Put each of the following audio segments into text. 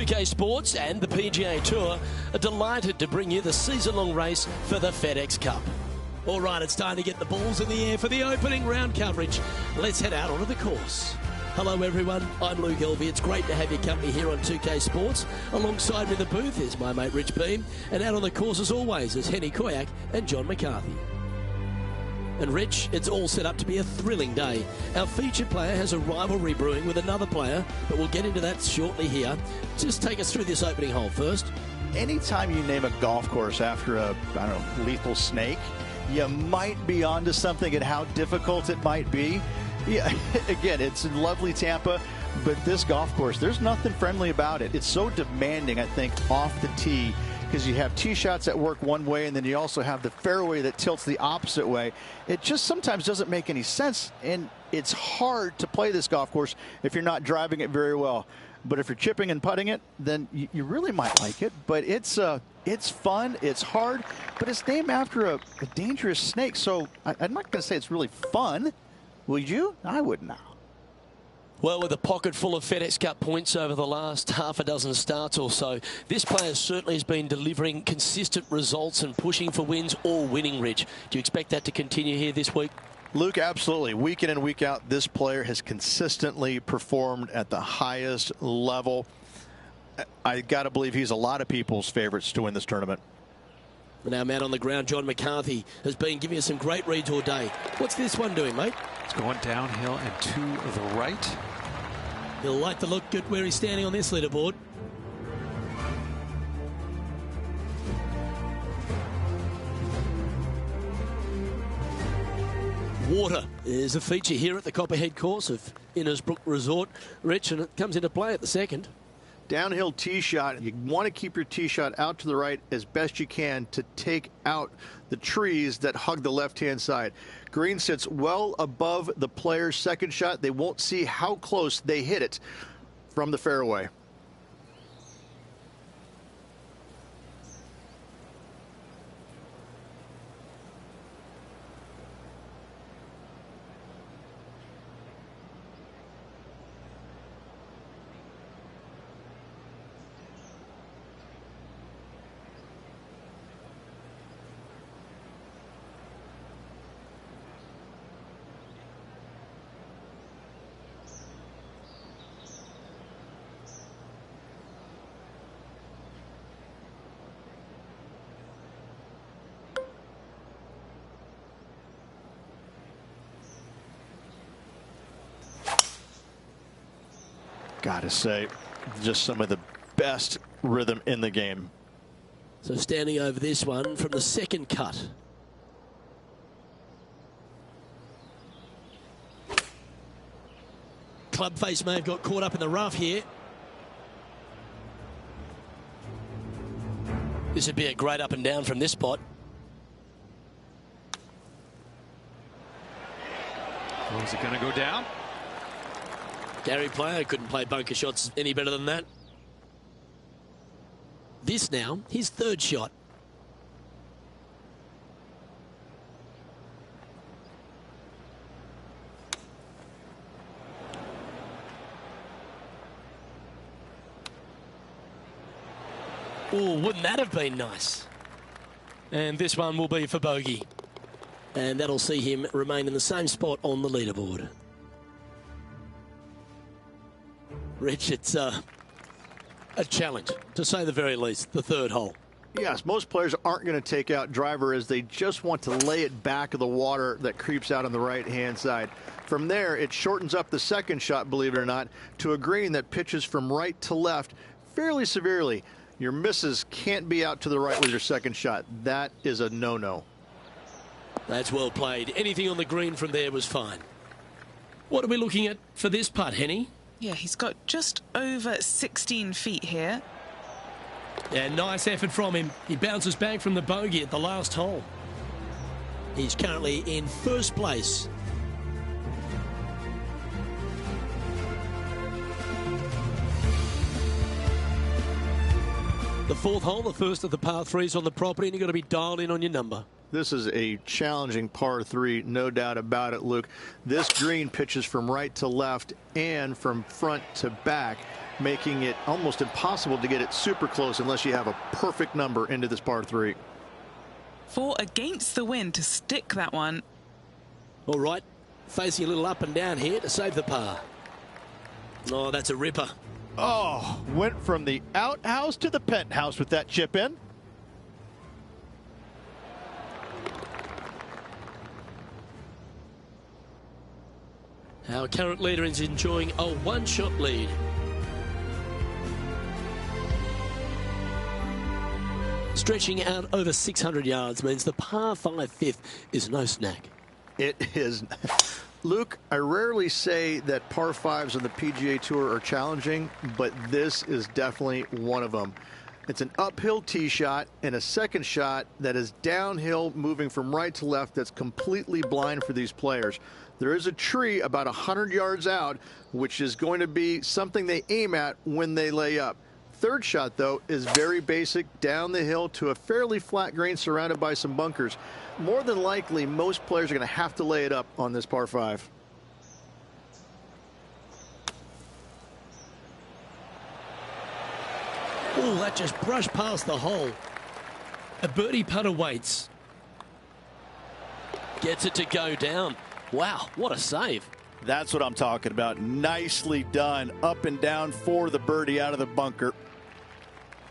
2K Sports and the PGA Tour are delighted to bring you the season-long race for the FedEx Cup. All right, it's time to get the balls in the air for the opening round coverage. Let's head out onto the course. Hello everyone, I'm Luke Elvey. It's great to have your company here on 2K Sports. Alongside me in the booth is my mate Rich Beam, and out on the course as always is Henny Koyak and John McCarthy. And Rich, it's all set up to be a thrilling day. Our featured player has a rivalry brewing with another player, but we'll get into that shortly here. Just take us through this opening hole first. Anytime you name a golf course after a, lethal snake, you might be onto something and how difficult it might be. Yeah, again, it's in lovely Tampa, but this golf course, there's nothing friendly about it. It's so demanding, I think, off the tee, because you have tee shots that work one way, and then you also have the fairway that tilts the opposite way. It just sometimes doesn't make any sense, and it's hard to play this golf course if you're not driving it very well. But if you're chipping and putting it, then you really might like it. But it's fun, it's hard, but it's named after a dangerous snake, so I'm not going to say it's really fun. Would you? I would now. Well, with a pocket full of FedEx Cup points over the last half a dozen starts or so, this player certainly has been delivering consistent results and pushing for wins or winning, Rich. Do you expect that to continue here this week? Luke, absolutely. Week in and week out, this player has consistently performed at the highest level. I got to believe he's a lot of people's favorites to win this tournament. Now, man on the ground, John McCarthy has been giving us some great reads all day. What's this one doing, mate? It's going downhill and to the right. He'll like the look at where he's standing on this leaderboard. Water is a feature here at the Copperhead course of Innisbrook Resort, Rich, and it comes into play at the second. Downhill tee shot. You want to keep your tee shot out to the right as best you can to take out the trees that hug the left-hand side. Green sits well above the player's second shot. They won't see how close they hit it from the fairway. Gotta say, just some of the best rhythm in the game. So standing over this one from the second cut. Club face may have got caught up in the rough here. This would be a great up and down from this spot. Oh, is it going to go down? Gary Player couldn't play bunker shots any better than that. This now, his third shot. Oh, wouldn't that have been nice? And this one will be for bogey. And that'll see him remain in the same spot on the leaderboard. Rich, it's a challenge, to say the very least, the third hole. Yes, most players aren't going to take out driver as they just want to lay it back of the water that creeps out on the right-hand side. From there, it shortens up the second shot, believe it or not, to a green that pitches from right to left fairly severely. Your misses can't be out to the right with your second shot. That is a no-no. That's well played. Anything on the green from there was fine. What are we looking at for this putt, Henny? Yeah, he's got just over 16 feet here. Yeah, nice effort from him. He bounces back from the bogey at the last hole. He's currently in first place. The fourth hole, the first of the par threes on the property, and you've got to be dialed in on your number. This is a challenging par three, no doubt about it, Luke. This green pitches from right to left and from front to back. making it almost impossible to get it super close unless you have a perfect number into this par 3. 4 against the wind to stick that one. All right, facing a little up and down here to save the par. Oh, that's a ripper. Oh, went from the outhouse to the penthouse with that chip in. Our current leader is enjoying a one-shot lead. Stretching out over 600 yards means the par 5 fifth is no snack. It is. Luke, I rarely say that par 5s on the PGA Tour are challenging, but this is definitely one of them. It's an uphill tee shot and a second shot that is downhill, moving from right to left, that's completely blind for these players. There is a tree about 100 yards out, which is going to be something they aim at when they lay up. Third shot, though, is very basic, down the hill to a fairly flat green surrounded by some bunkers. More than likely, most players are going to have to lay it up on this par 5. Oh, that just brushed past the hole. A birdie putt awaits. Gets it to go down. Wow, what a save. That's what I'm talking about. Nicely done. Up and down for the birdie out of the bunker.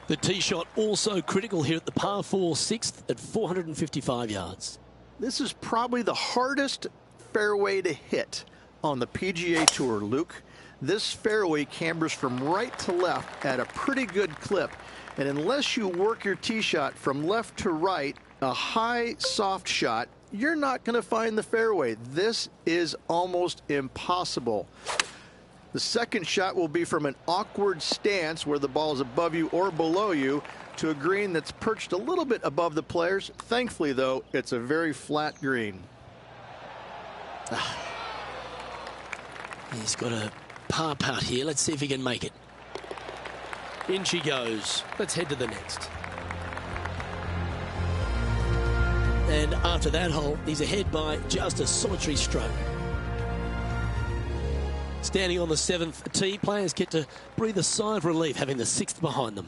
The tee shot also critical here at the par 4 6th at 455 yards. This is probably the hardest fairway to hit on the PGA Tour, Luke. This fairway cambers from right to left at a pretty good clip. And unless you work your tee shot from left to right, a high, soft shot, you're not going to find the fairway. This is almost impossible. The second shot will be from an awkward stance where the ball is above you or below you to a green that's perched a little bit above the players. Thankfully, though, it's a very flat green. He's got a par putt here. Let's see if he can make it. In she goes. Let's head to the next. And after that hole, he's ahead by just a solitary stroke. Standing on the 7th tee, players get to breathe a sigh of relief having the 6th behind them.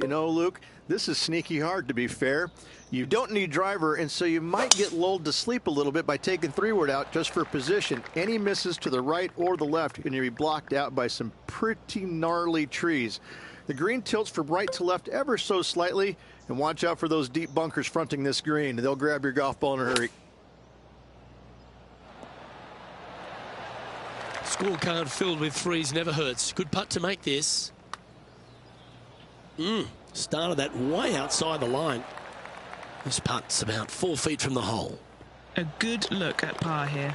You know, Luke, this is sneaky hard, to be fair. You don't need driver, and so you might get lulled to sleep a little bit by taking 3-wood out just for position. Any misses to the right or the left, and you'll be blocked out by some pretty gnarly trees. The green tilts from right to left ever so slightly, and watch out for those deep bunkers fronting this green. They'll grab your golf ball in a hurry. Scorecard filled with threes never hurts. Good putt to make this. Started that way outside the line. This putt's about 4 feet from the hole. A good look at par here.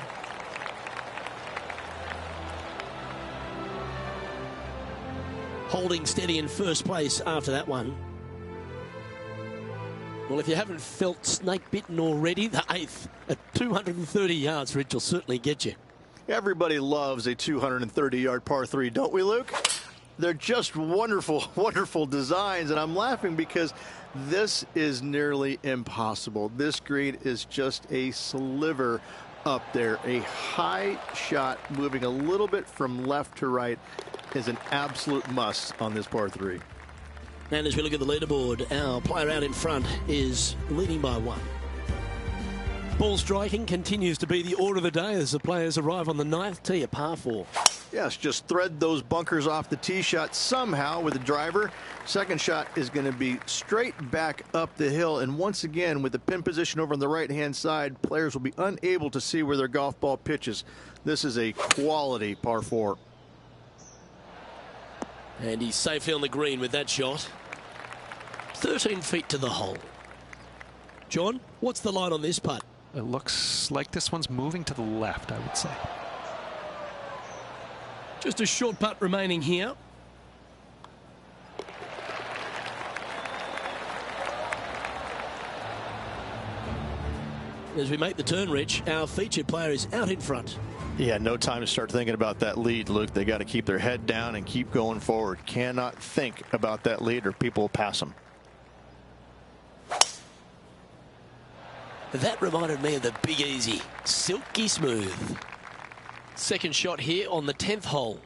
Holding steady in first place after that one. Well, if you haven't felt snake bitten already, the 8th at 230 yards, Rich, will certainly get you. Everybody loves a 230-yard par 3, don't we, Luke? They're just wonderful, wonderful designs, and I'm laughing because this is nearly impossible. This green is just a sliver up there. A high shot moving a little bit from left to right is an absolute must on this par 3. And as we look at the leaderboard, our player out in front is leading by 1. Ball striking continues to be the order of the day as the players arrive on the 9th tee, a par 4. Yes, just thread those bunkers off the tee shot somehow with the driver. Second shot is going to be straight back up the hill. And once again, with the pin position over on the right-hand side, players will be unable to see where their golf ball pitches. This is a quality par 4. And he's safely on the green with that shot. 13 feet to the hole. John, what's the line on this putt? It looks like this one's moving to the left, I would say. Just a short putt remaining here. As we make the turn, Rich, our featured player is out in front. Yeah, no time to start thinking about that lead, Luke. They got to keep their head down and keep going forward. Cannot think about that lead or people will pass them. That reminded me of the Big Easy. Silky smooth. Second shot here on the 10th hole.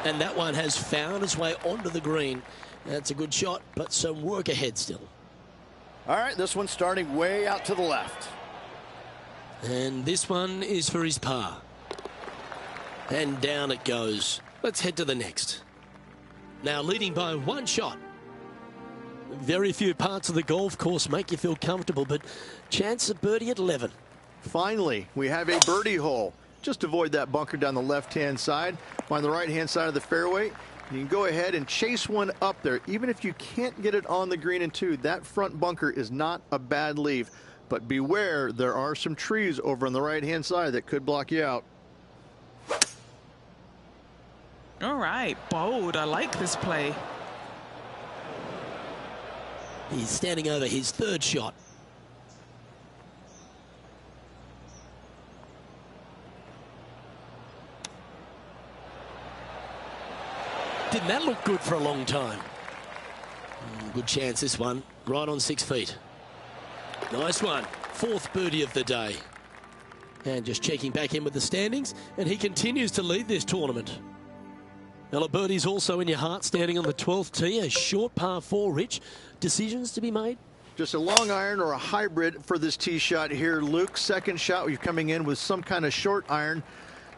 And that one has found its way onto the green. That's a good shot, but some work ahead still. All right, this one's starting way out to the left. And this one is for his par. And down it goes. Let's head to the next. Now leading by one shot. Very few parts of the golf course make you feel comfortable, but chance of birdie at 11. Finally, we have a birdie hole. Just avoid that bunker down the left-hand side. On the right-hand side of the fairway, you can go ahead and chase one up there. Even if you can't get it on the green in two, that front bunker is not a bad leave. But beware, there are some trees over on the right-hand side that could block you out. All right, bold. I like this play. He's standing over his third shot. Didn't that look good for a long time? Good chance this one, right on 6 feet. Nice one, fourth birdie of the day. And just checking back in with the standings, and he continues to lead this tournament. Now, a birdie's also in your heart, standing on the 12th tee, a short par 4, Rich. Decisions to be made? Just a long iron or a hybrid for this tee shot here, Luke. Second shot, you're coming in with some kind of short iron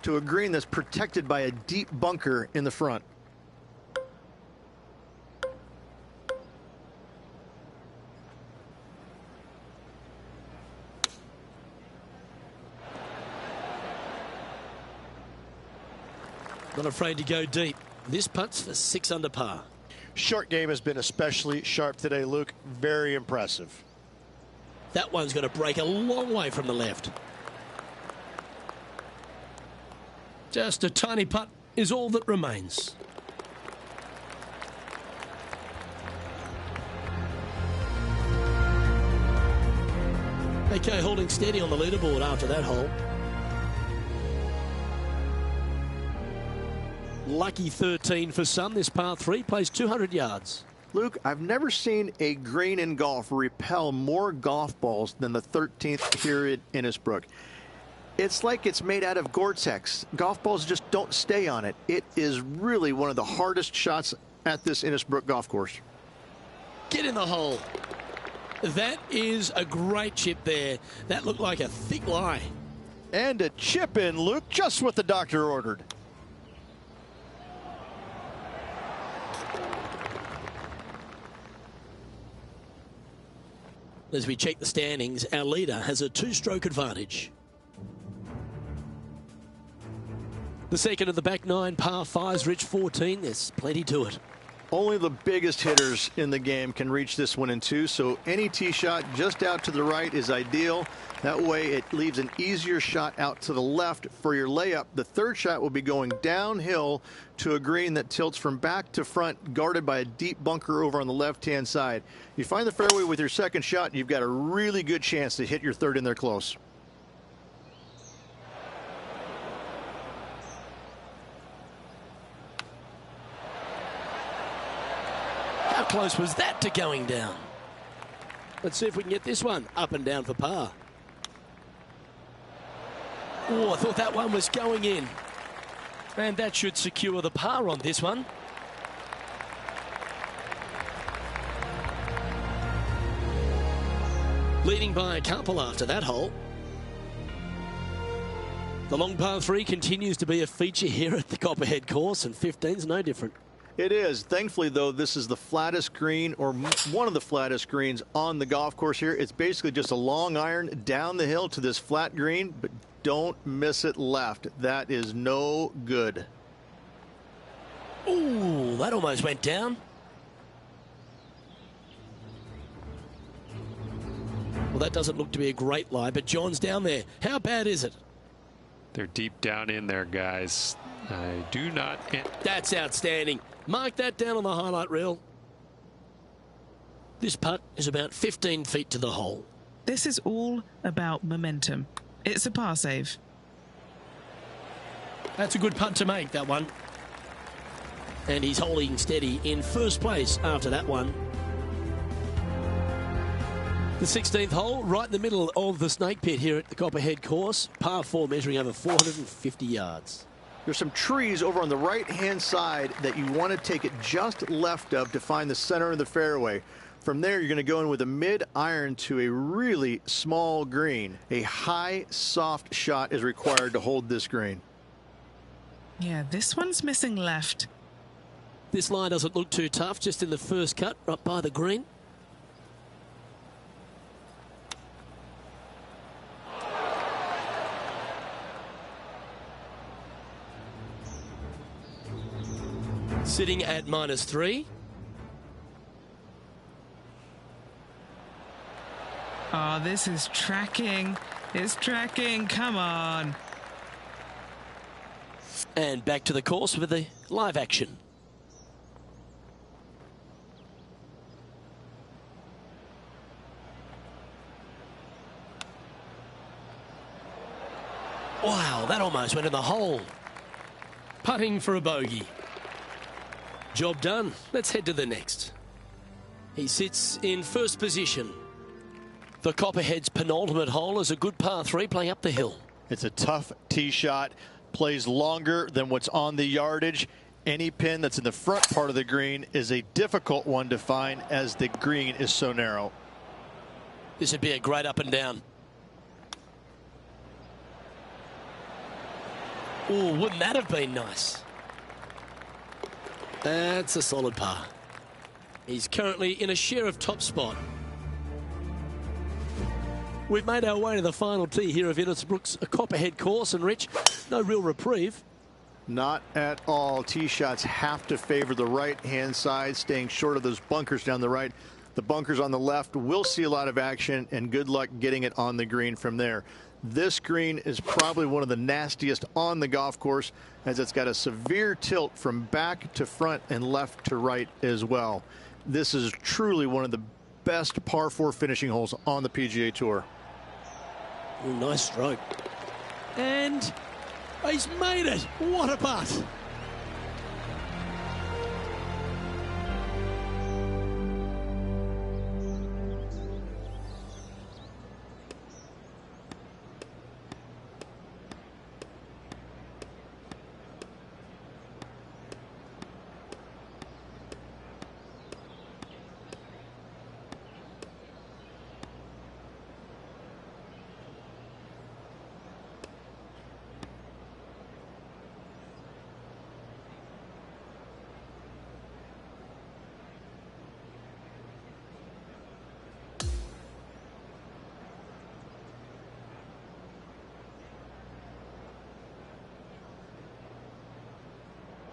to a green that's protected by a deep bunker in the front. Not afraid to go deep. This putt's for 6 under par. Short game has been especially sharp today, Luke. Very impressive. That one's going to break a long way from the left. Just a tiny putt is all that remains. Okay, holding steady on the leaderboard after that hole. Lucky 13 for some. This par 3 plays 200 yards. Luke, I've never seen a green in golf repel more golf balls than the 13th here at Innisbrook. It's like it's made out of Gore-Tex. Golf balls just don't stay on it. It is really one of the hardest shots at this Innisbrook golf course. Get in the hole. That is a great chip there. That looked like a thick lie. And a chip in, Luke, just what the doctor ordered. As we check the standings, our leader has a 2-stroke advantage. The second of the back 9 par 5s, Rich 14. There's plenty to it. Only the biggest hitters in the game can reach this one in 2, so any tee shot just out to the right is ideal. That way it leaves an easier shot out to the left for your layup. The third shot will be going downhill to a green that tilts from back to front, guarded by a deep bunker over on the left-hand side. You find the fairway with your second shot, you've got a really good chance to hit your third in there close. How close was that to going down? Let's see if we can get this one up and down for par. Oh, I thought that one was going in. And that should secure the par on this one. Leading by a couple after that hole. The long par 3 continues to be a feature here at the Copperhead course, and 15's no different. It is. Thankfully, though, this is the flattest green, or one of the flattest greens on the golf course here. It's basically just a long iron down the hill to this flat green, but don't miss it left. That is no good. Ooh, that almost went down. Well, that doesn't look to be a great lie, but John's down there. How bad is it? They're deep down in there, guys. I do not. That's outstanding. Mark that down on the highlight reel. This putt is about 15 feet to the hole. This is all about momentum. It's a par save. That's a good putt to make, that one. And he's holding steady in first place after that one. The 16th hole, right in the middle of the snake pit here at the Copperhead course. Par 4 measuring over 450 yards. There's some trees over on the right-hand side that you want to take it just left of to find the center of the fairway. From there, you're going to go in with a mid-iron to a really small green. A high, soft shot is required to hold this green. Yeah, this one's missing left. This line doesn't look too tough, just in the first cut, right by the green. Sitting at -3. Oh, this is tracking. It's tracking. Come on. And back to the course with the live action. Wow, that almost went in the hole. Putting for a bogey. Job done. Let's head to the next. He sits in first position. The Copperhead's penultimate hole is a good par 3 playing up the hill. It's a tough tee shot. Plays longer than what's on the yardage. Any pin that's in the front part of the green is a difficult one to find as the green is so narrow. This would be a great up and down. Oh, wouldn't that have been nice? That's a solid par. He's currently in a share of top spot. We've made our way to the final tee here of Innisbrook's Copperhead course, and Rich, no real reprieve. Not at all. Tee shots have to favor the right-hand side, staying short of those bunkers down the right. The bunkers on the left will see a lot of action, and good luck getting it on the green from there. This green is probably one of the nastiest on the golf course, as it's got a severe tilt from back to front and left to right as well. This is truly one of the best par 4 finishing holes on the PGA Tour. Oh, nice stroke. And he's made it. What a putt.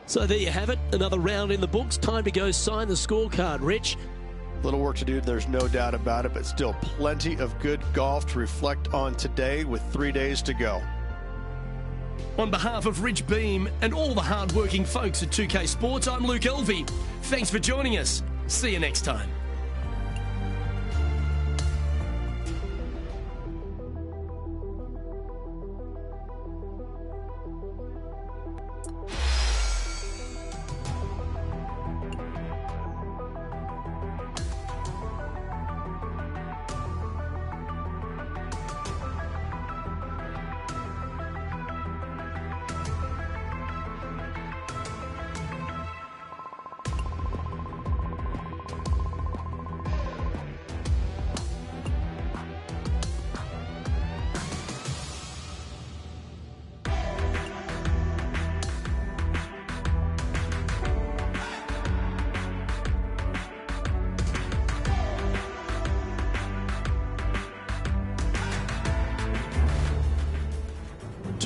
So there you have it, another round in the books. Time to go sign the scorecard, Rich. Little work to do, there's no doubt about it, but still plenty of good golf to reflect on today with 3 days to go. On behalf of Rich Beam and all the hard-working folks at 2K Sports, I'm Luke Elvey. Thanks for joining us. See you next time.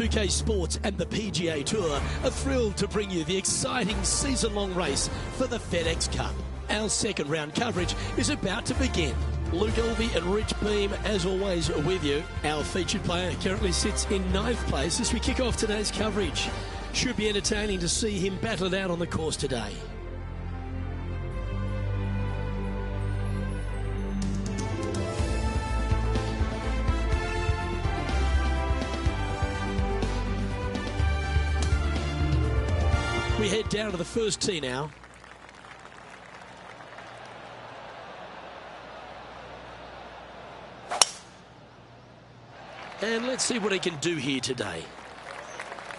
UK Sports and the PGA Tour are thrilled to bring you the exciting season-long race for the FedEx Cup. Our second round coverage is about to begin. Luke Elvey and Rich Beam, as always, are with you. Our featured player currently sits in 9th place as we kick off today's coverage. Should be entertaining to see him battle it out on the course today. We head down to the first tee now. And let's see what he can do here today.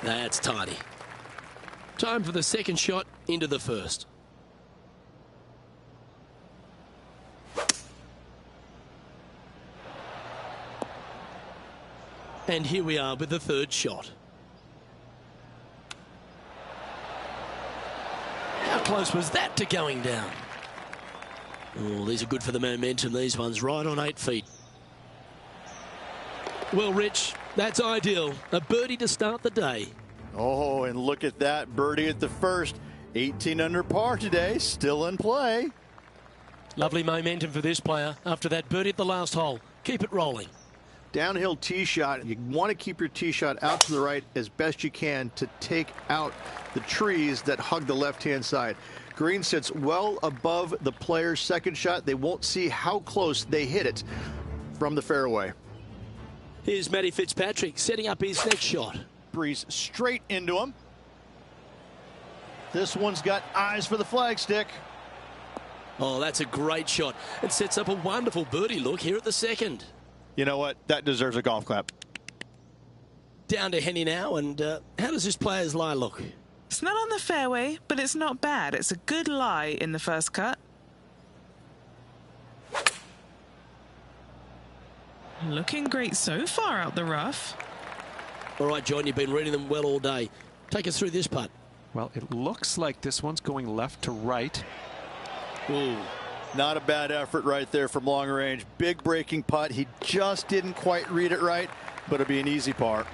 That's tidy. Time for the second shot into the first. And here we are with the third shot. How close was that to going down? Oh, these are good for the momentum, these ones, right on 8 feet. Well, Rich, that's ideal. A birdie to start the day. Oh, and look at that birdie at the first. 18 under par today, still in play. Lovely momentum for this player after that birdie at the last hole. Keep it rolling. Downhill tee shot. You want to keep your tee shot out to the right as best you can to take out the trees that hug the left-hand side. Green sits well above the player's second shot. They won't see how close they hit it from the fairway. Here's Matty Fitzpatrick setting up his next shot. Breeze straight into him. This one's got eyes for the flagstick. Oh, that's a great shot. It sets up a wonderful birdie look here at the second. You know what? That deserves a golf clap. Down to Henny now, and how does this player's lie look? It's not on the fairway, but it's not bad. It's a good lie in the first cut. Looking great so far out the rough. All right, John, you've been reading them well all day. Take us through this putt. Well, it looks like this one's going left to right. Ooh. Not a bad effort right there from long range. Big breaking putt. He just didn't quite read it right, but it'll be an easy par.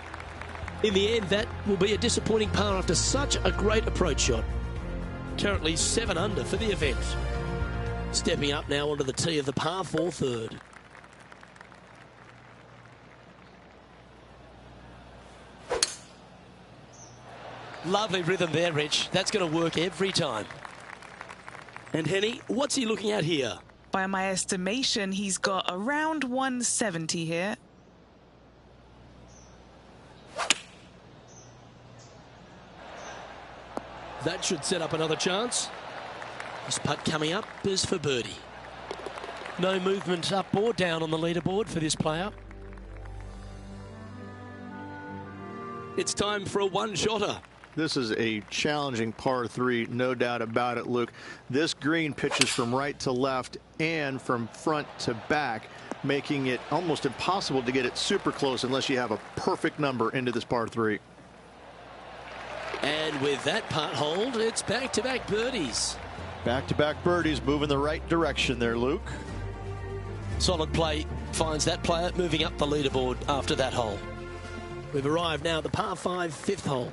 In the end, that will be a disappointing par after such a great approach shot. Currently 7 under for the event. Stepping up now onto the tee of the par 4 third. Lovely rhythm there, Rich. That's going to work every time. And Henny, what's he looking at here? By my estimation, he's got around 170 here. That should set up another chance. This putt coming up is for birdie. No movement up or down on the leaderboard for this player. It's time for a one-shotter. This is a challenging par 3, no doubt about it, Luke. This green pitches from right to left and from front to back, making it almost impossible to get it super close unless you have a perfect number into this par 3. And with that putt hold, it's back-to-back birdies. Back-to-back birdies, moving the right direction there, Luke. Solid play finds that player moving up the leaderboard after that hole. We've arrived now at the par 5 fifth hole.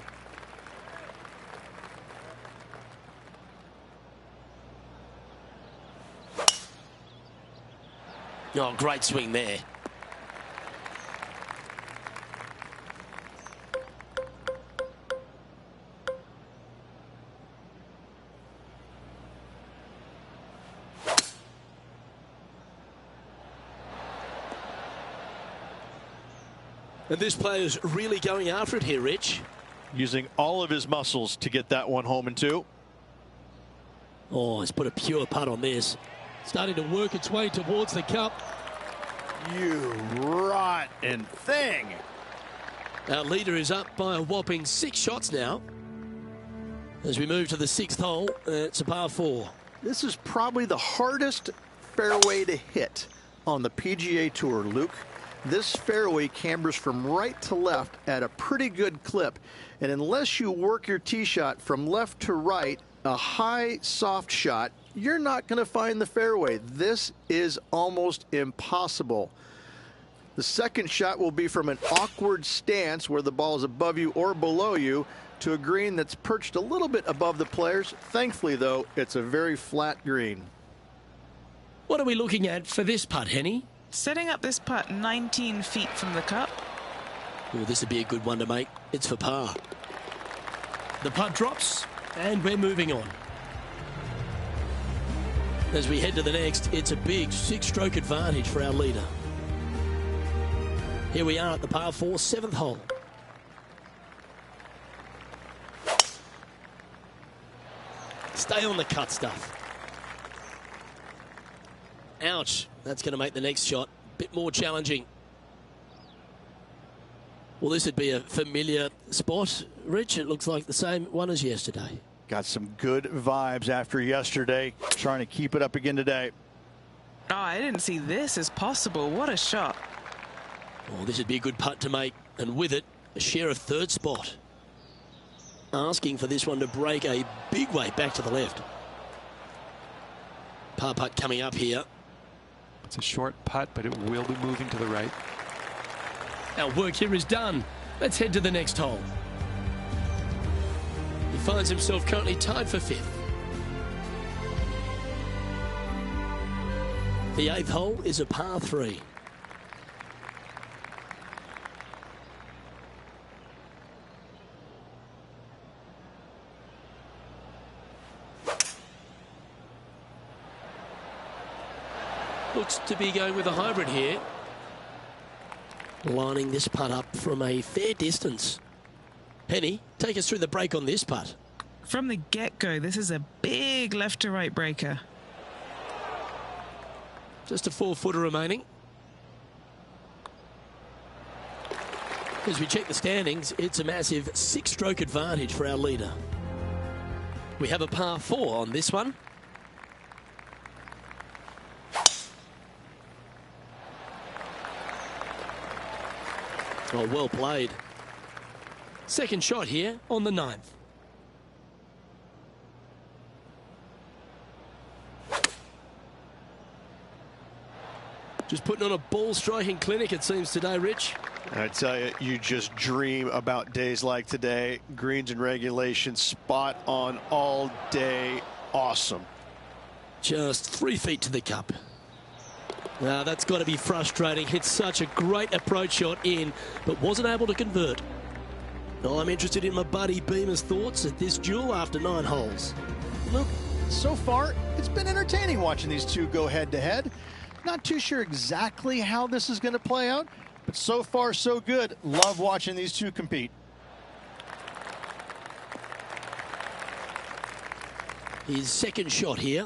Oh, great swing there. And this player's really going after it here, Rich. Using all of his muscles to get that one home in 2. Oh, he's put a pure putt on this. Starting to work its way towards the cup. You rotten thing. Our leader is up by a whopping 6 shots now. As we move to the 6th hole, it's a par 4. This is probably the hardest fairway to hit on the PGA Tour, Luke. This fairway cambers from right to left at a pretty good clip. And unless you work your tee shot from left to right, a high, soft shot, you're not going to find the fairway. This is almost impossible. The second shot will be from an awkward stance where the ball is above you or below you to a green that's perched a little bit above the players. Thankfully, though, it's a very flat green. What are we looking at for this putt, Henny? Setting up this putt 19 feet from the cup. Oh, this would be a good one to make. It's for par. The putt drops, and we're moving on. As we head to the next, it's a big 6-stroke advantage for our leader. Here we are at the par 4 7th hole. Stay on the cut stuff. Ouch. That's going to make the next shot a bit more challenging. Well, this would be a familiar spot, Rich. It looks like the same one as yesterday. Got some good vibes after yesterday. Trying to keep it up again today. Oh, I didn't see this as possible. What a shot. Oh, this would be a good putt to make, and with it, a share of third spot. Asking for this one to break a big way back to the left. Par putt coming up here. It's a short putt, but it will be moving to the right. Our work here is done. Let's head to the next hole. He finds himself currently tied for 5th. The 8th hole is a par 3. Looks to be going with a hybrid here. Lining this putt up from a fair distance. Penny, take us through the break on this putt. From the get-go, this is a big left to right breaker. Just a 4-footer remaining. As we check the standings, it's a massive 6-stroke advantage for our leader. We have a par 4 on this one. Oh, well played. Second shot here on the 9th. Just putting on a ball striking clinic, it seems, today, Rich. I tell you, you just dream about days like today. Greens and regulation, spot on all day. Awesome. Just 3 feet to the cup. Now, that's got to be frustrating. Hit such a great approach shot in, but wasn't able to convert. Well, I'm interested in my buddy Beamer's thoughts at this duel after 9 holes. Luke, so far, it's been entertaining watching these two go head-to-head. Not too sure exactly how this is going to play out, but so far, so good. Love watching these two compete. His second shot here.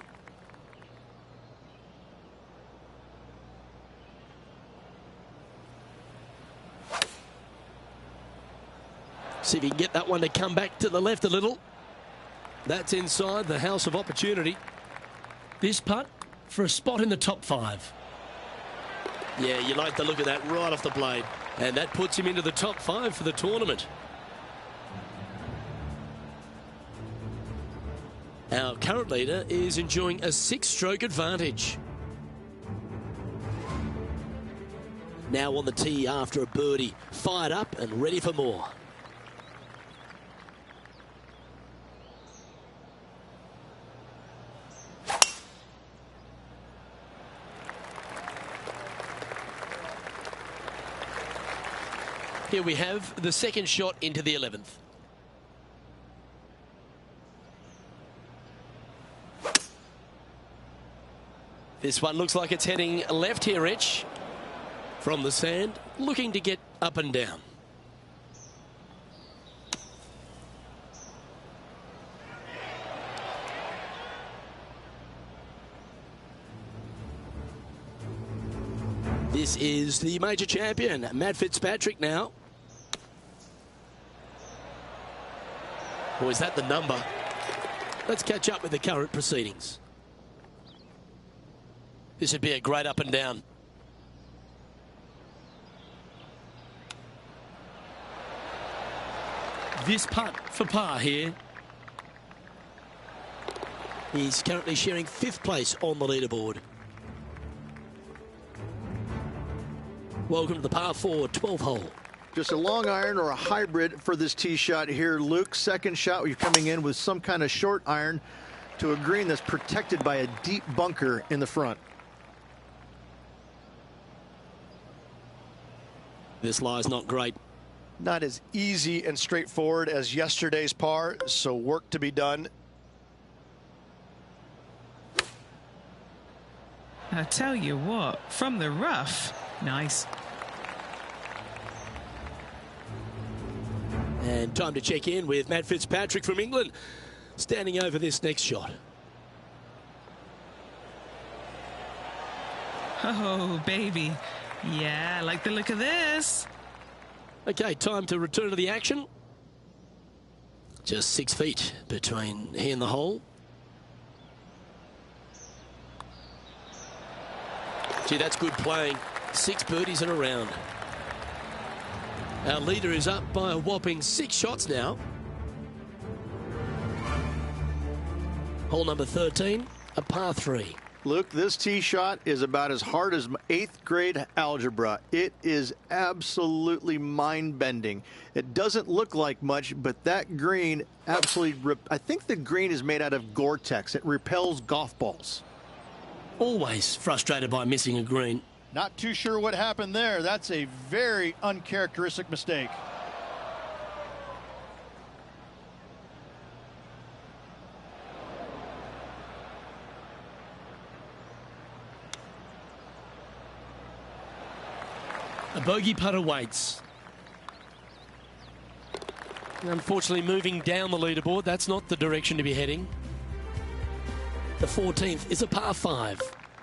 See if he can get that one to come back to the left a little. That's inside the house of opportunity. This putt for a spot in the top 5. Yeah, you like the look of that right off the blade. And that puts him into the top 5 for the tournament. Our current leader is enjoying a 6-stroke advantage. Now on the tee after a birdie. Fired up and ready for more. Here we have the second shot into the 11th. This one looks like it's heading left here, Rich. From the sand, looking to get up and down. This is the major champion, Matt Fitzpatrick now. Or is that the number? Let's catch up with the current proceedings. This would be a great up and down. This putt for par here. He's currently sharing 5th place on the leaderboard. Welcome to the par 4 12th hole. Just a long iron or a hybrid for this tee shot here, Luke. Second shot, you're coming in with some kind of short iron to a green that's protected by a deep bunker in the front. This lie's not great. Not as easy and straightforward as yesterday's par, so work to be done. I tell you what, from the rough, nice. And time to check in with Matt Fitzpatrick from England, standing over this next shot. Oh, baby. Yeah, I like the look of this. Okay, time to return to the action. Just 6 feet between he and the hole. Gee, that's good playing. 6 birdies in a round. Our leader is up by a whopping 6 shots now. Hole number 13, a par 3. Luke, this tee shot is about as hard as 8th grade algebra. It is absolutely mind-bending. It doesn't look like much, but that green absolutely... I think the green is made out of Gore-Tex. It repels golf balls. Always frustrated by missing a green. Not too sure what happened there. That's a very uncharacteristic mistake. A bogey putt awaits. Unfortunately, moving down the leaderboard, that's not the direction to be heading. The 14th is a par 5.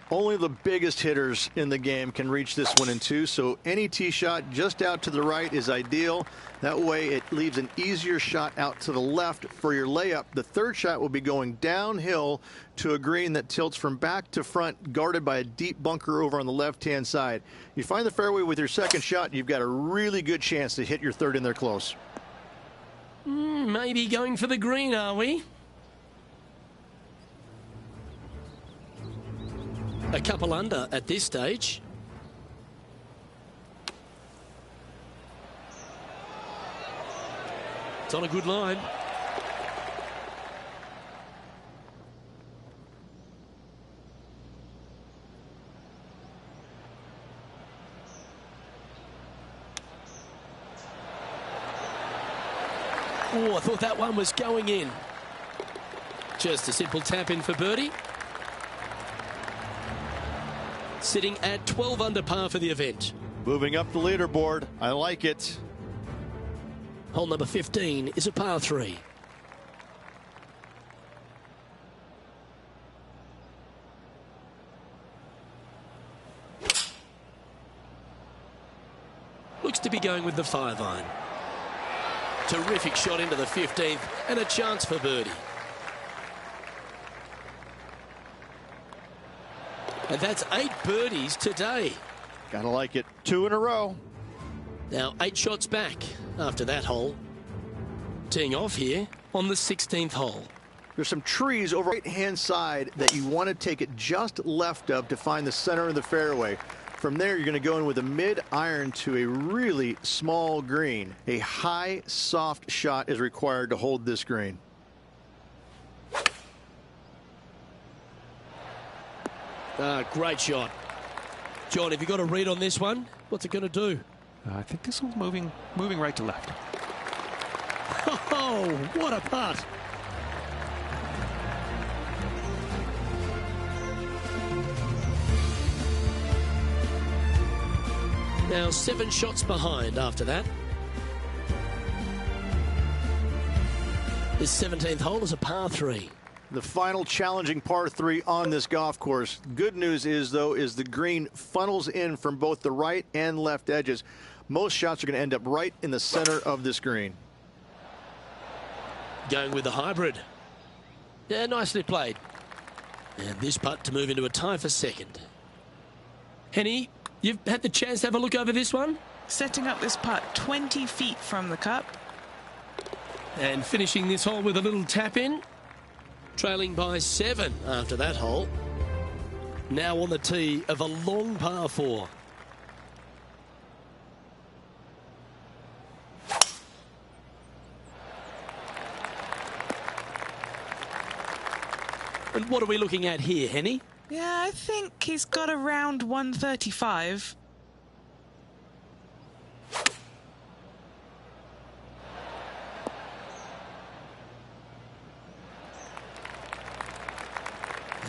Only the biggest hitters in the game can reach this one in 2, so any tee shot just out to the right is ideal. That way it leaves an easier shot out to the left for your layup. The third shot will be going downhill to a green that tilts from back to front, guarded by a deep bunker over on the left-hand side. You find the fairway with your second shot, you've got a really good chance to hit your third in there close. Maybe going for the green, are we? A couple under at this stage. It's on a good line. Oh, I thought that one was going in. Just a simple tap in for birdie. Sitting at 12 under par for the event. Moving up the leaderboard. I like it. Hole number 15 is a par 3. Looks to be going with the 5-iron. Terrific shot into the 15th and a chance for birdie. And that's 8 birdies today. Gotta like it. 2 in a row. Now 8 shots back after that hole. Teeing off here on the 16th hole. There's some trees over the right-hand side that you want to take it just left of to find the center of the fairway. From there, you're going to go in with a mid-iron to a really small green. A high, soft shot is required to hold this green. Great shot. John, have you got a read on this one? What's it going to do? I think this one's moving right to left. Oh, what a putt. Now 7 shots behind after that. This 17th hole is a par 3. The final challenging par 3 on this golf course. Good news is, though, is the green funnels in from both the right and left edges. Most shots are going to end up right in the center of this green. Going with the hybrid. Yeah, nicely played. And this putt to move into a tie for second. Henny, you've had the chance to have a look over this one? Setting up this putt 20 feet from the cup. And finishing this hole with a little tap in. Trailing by 7 after that hole. Now on the tee of a long par 4. And what are we looking at here, Henny? Yeah, I think he's got around 135.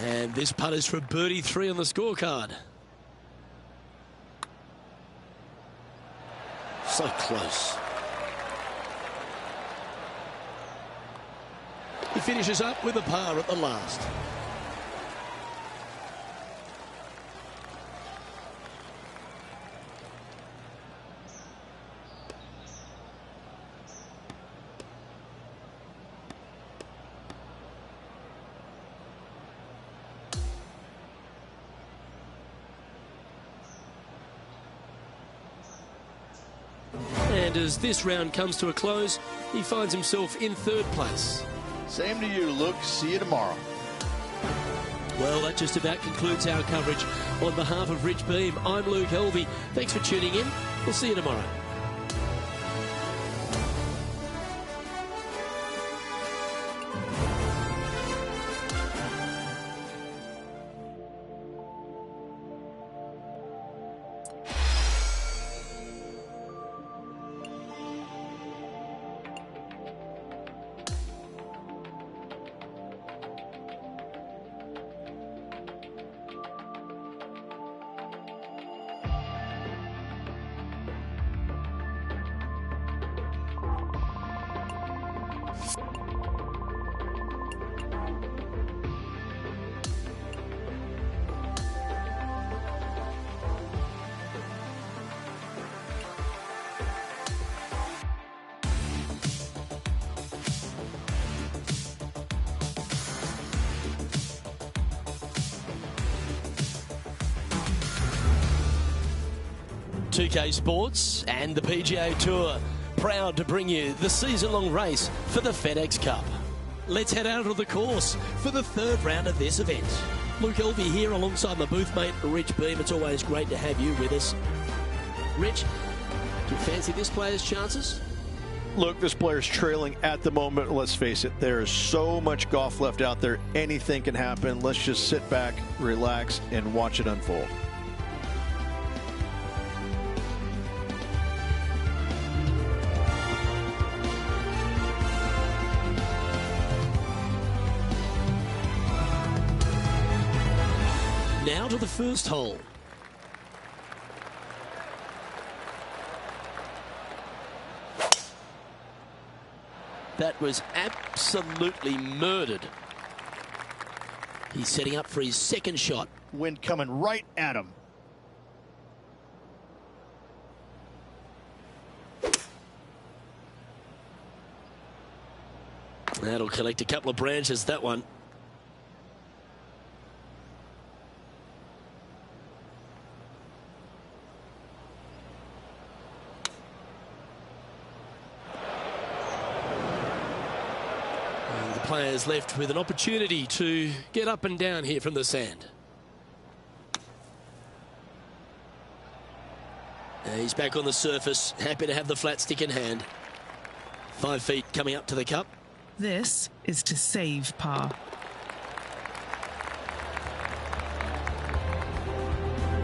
And this putt is for birdie 3 on the scorecard. So close. He finishes up with a par at the last. And as this round comes to a close, he finds himself in third place. Same to you, Luke. See you tomorrow. Well, that just about concludes our coverage. On behalf of Rich Beam, I'm Luke Helvey. Thanks for tuning in. We'll see you tomorrow. .2K Sports and the PGA Tour proud to bring you the season-long race for the FedEx Cup. Let's head out of the course for the third round of this event. Luke Helvey here alongside my booth mate Rich Beam. It's always great to have you with us. Rich, do you fancy this player's chances? Look, this player's trailing at the moment. Let's face it, there is so much golf left out there. Anything can happen. Let's just sit back, relax, and watch it unfold. Now to the first hole. That was absolutely murdered. He's setting up for his second shot. Wind coming right at him. That'll collect a couple of branches, that one. Players left with an opportunity to get up and down here from the sand. He's back on the surface, happy to have the flat stick in hand. 5 feet coming up to the cup. This is to save par.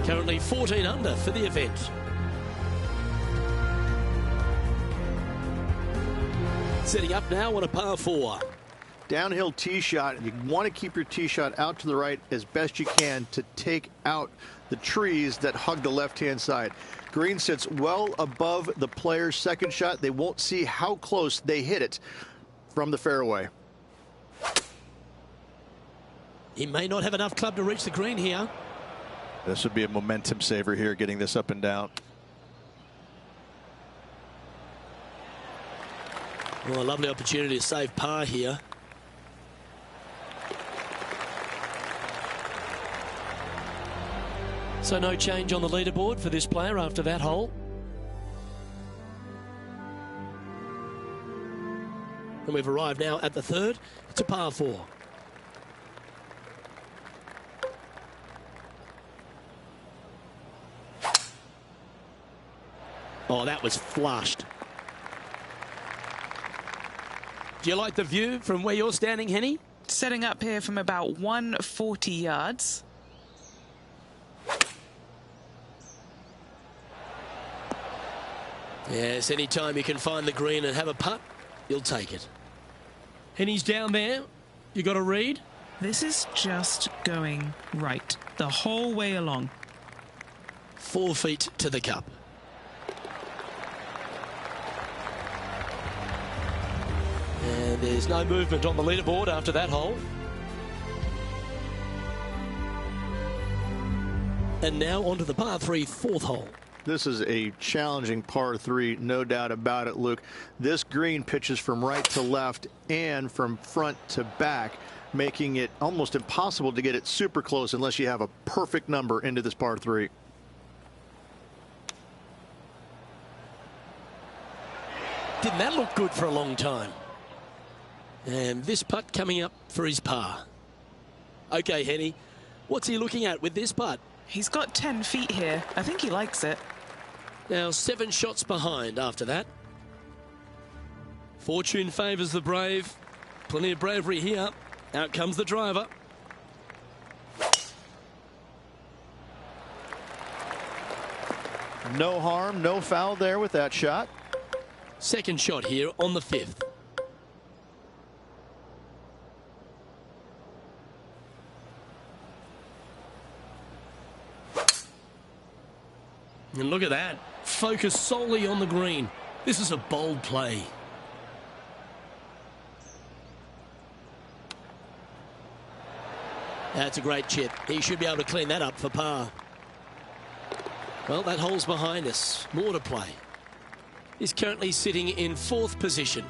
Currently 14 under for the event. Setting up now on a par 4. Downhill tee shot. You want to keep your tee shot out to the right as best you can to take out the trees that hug the left-hand side. Green sits well above the player's second shot. They won't see how close they hit it from the fairway. He may not have enough club to reach the green here. This would be a momentum saver here, getting this up and down. Well, a lovely opportunity to save par here. So no change on the leaderboard for this player after that hole. And we've arrived now at the third. It's a par 4. Oh, that was flushed. Do you like the view from where you're standing, Henny? Setting up here from about 140 yards. Yes, anytime you can find the green and have a putt, you'll take it. Henny's down there. You got a read? This is just going right the whole way along. 4 feet to the cup. And there's no movement on the leaderboard after that hole. And now onto the par 3 fourth hole. This is a challenging par 3, no doubt about it, Luke. This green pitches from right to left and from front to back, making it almost impossible to get it super close unless you have a perfect number into this par 3. didn't that look good for a long time? And this putt coming up for his par. Okay, Henny, what's he looking at with this putt? He's got 10 feet here. I think he likes it. Now 7 shots behind after that. Fortune favours the brave. Plenty of bravery here. Out comes the driver. No harm, no foul there with that shot. Second shot here on the 5th. And look at that. Focus solely on the green. This is a bold play. That's a great chip. He should be able to clean that up for par. Well, that hole's behind us. More to play. He's currently sitting in 4th position.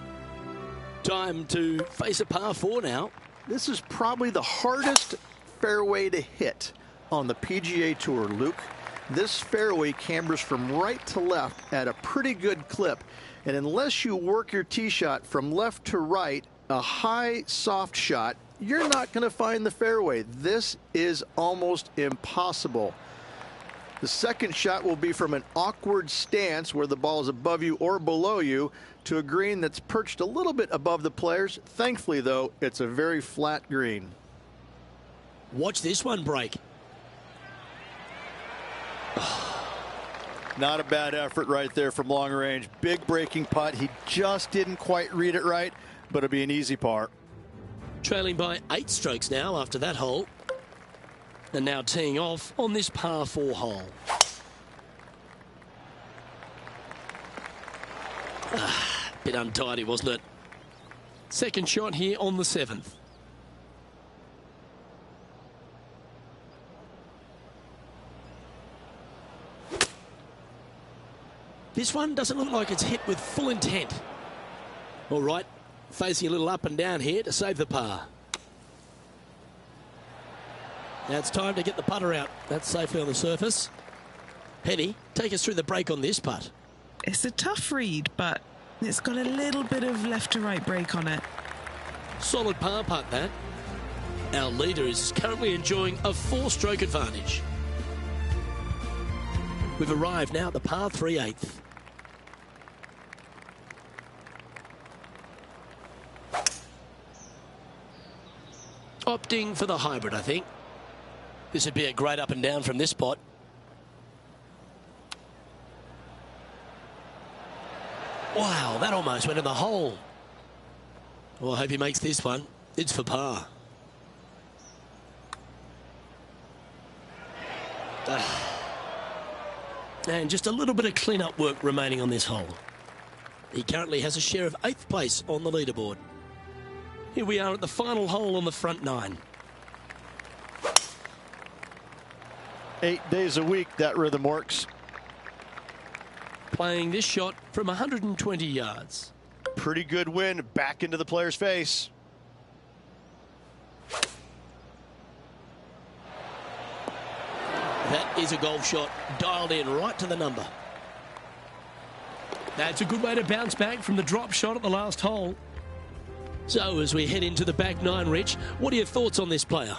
Time to face a par 4 now. This is probably the hardest fairway to hit on the PGA Tour, Luke. This fairway cambers from right to left at a pretty good clip. And unless you work your tee shot from left to right, a high, soft shot, you're not going to find the fairway. This is almost impossible. The second shot will be from an awkward stance where the ball is above you or below you to a green that's perched a little bit above the players. Thankfully, though, it's a very flat green. Watch this one break. Not a bad effort right there from long range. Big breaking putt. He just didn't quite read it right, but it'll be an easy par. Trailing by 8 strokes now after that hole. And now teeing off on this par 4 hole. Bit untidy, wasn't it? Second shot here on the 7th. This one doesn't look like it's hit with full intent. All right, facing a little up and down here to save the par. Now it's time to get the putter out. That's safely on the surface. Penny, take us through the break on this putt. It's a tough read, but it's got a little bit of left to right break on it. Solid par putt, that. Our leader is currently enjoying a 4-stroke advantage. We've arrived now at the par 3/8. Opting for the hybrid, I think. This would be a great up and down from this spot. Wow, that almost went in the hole. Well, I hope he makes this one. It's for par. And just a little bit of clean-up work remaining on this hole. He currently has a share of 8th place on the leaderboard. Here we are at the final hole on the front 9. 8 days a week, that rhythm works. Playing this shot from 120 yards. Pretty good wind back into the player's face. That is a golf shot dialed in right to the number. That's a good way to bounce back from the drop shot at the last hole. So as we head into the back 9, Rich, what are your thoughts on this player?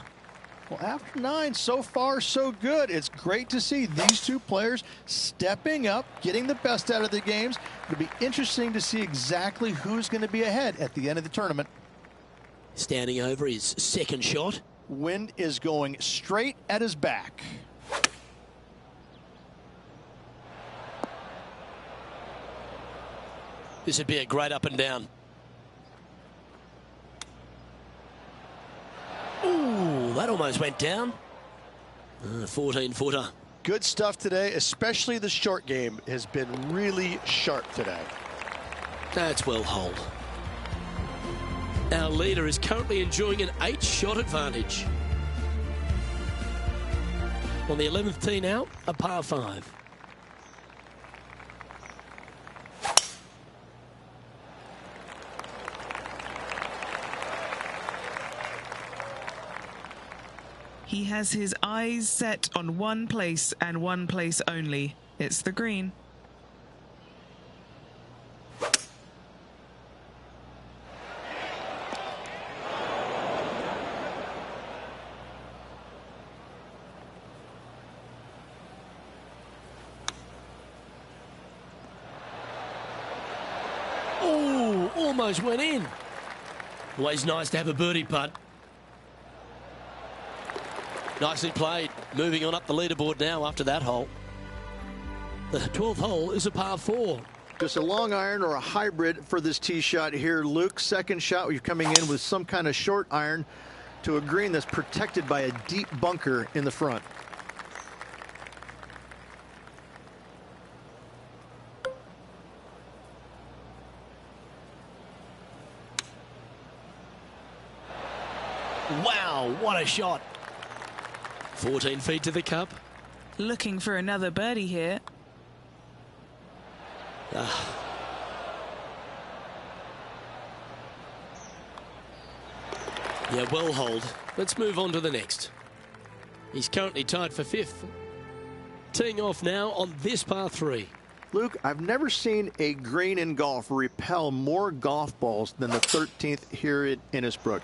Well, after 9, so far so good. It's great to see these two players stepping up, getting the best out of their games. It'll be interesting to see exactly who's going to be ahead at the end of the tournament. Standing over his second shot. Wind is going straight at his back. This would be a great up and down. Ooh, that almost went down. 14-footer. Good stuff today, especially the short game has been really sharp today. That's well holed. Our leader is currently enjoying an 8-shot advantage. On the 11th tee now, a par 5. He has his eyes set on one place and one place only. It's the green. almost went in. Always nice to have a birdie putt. Nicely played. Moving on up the leaderboard now after that hole. The 12th hole is a par 4. Just a long iron or a hybrid for this tee shot here, Luke. Second shot, you're coming in with some kind of short iron to a green that's protected by a deep bunker in the front. Wow, what a shot. 14 feet to the cup. Looking for another birdie here. Yeah, well holed. Let's move on to the next. He's currently tied for 5th. Teeing off now on this par 3. Luke, I've never seen a green in golf repel more golf balls than the 13th here at Innisbrook.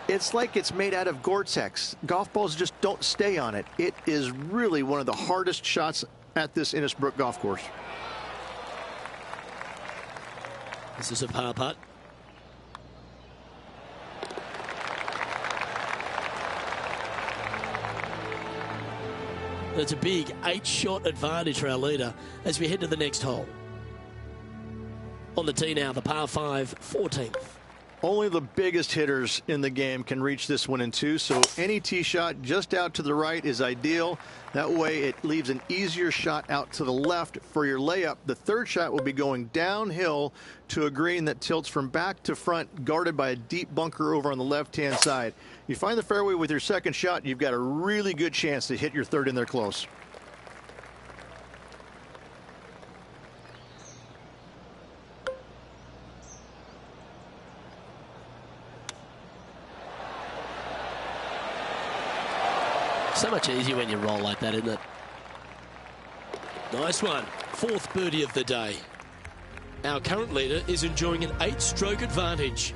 It's like it's made out of Gore-Tex. Golf balls just don't stay on it. It is really one of the hardest shots at this Innisbrook golf course. This is a par putt. It's a big 8-shot advantage for our leader as we head to the next hole. On the tee now, the par 5, 14th. Only the biggest hitters in the game can reach this one in 2, so any tee shot just out to the right is ideal. That way it leaves an easier shot out to the left for your layup. The third shot will be going downhill to a green that tilts from back to front, guarded by a deep bunker over on the left-hand side. You find the fairway with your second shot, you've got a really good chance to hit your third in there close. So much easier when you roll like that, isn't it? Nice one. 4th birdie of the day. Our current leader is enjoying an 8-stroke advantage.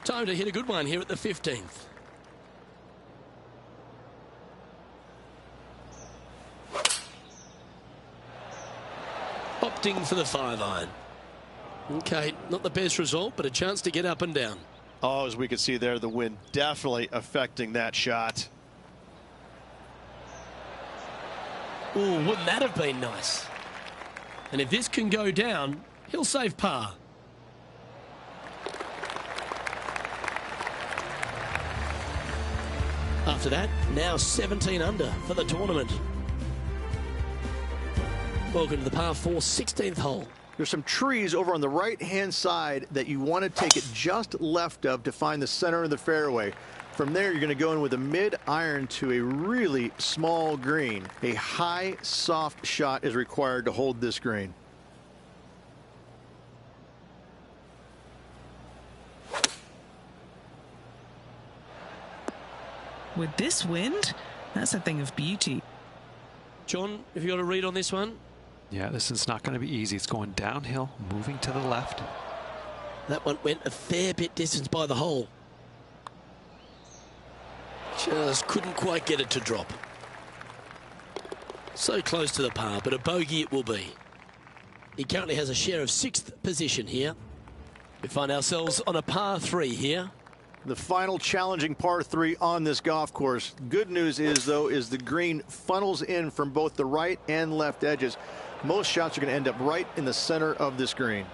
Time to hit a good one here at the 15th. Opting for the 5-iron. Okay, not the best result, but a chance to get up and down. Oh, as we can see there, the wind definitely affecting that shot. Ooh, wouldn't that have been nice? And if this can go down, he'll save par. After that, now 17 under for the tournament. Welcome to the par 4, 16th hole. There's some trees over on the right-hand side that you want to take it just left of to find the center of the fairway. From there, you're going to go in with a mid-iron to a really small green. A high, soft shot is required to hold this green. With this wind, that's a thing of beauty. John, have you got a read on this one? Yeah, this is not going to be easy. It's going downhill, moving to the left. That one went a fair bit distance by the hole. Just couldn't quite get it to drop. So close to the par, but a bogey it will be. He currently has a share of 6th position here. We find ourselves on a par 3 here. The final challenging par 3 on this golf course. Good news is, though, is the green funnels in from both the right and left edges. Most shots are going to end up right in the center of this green.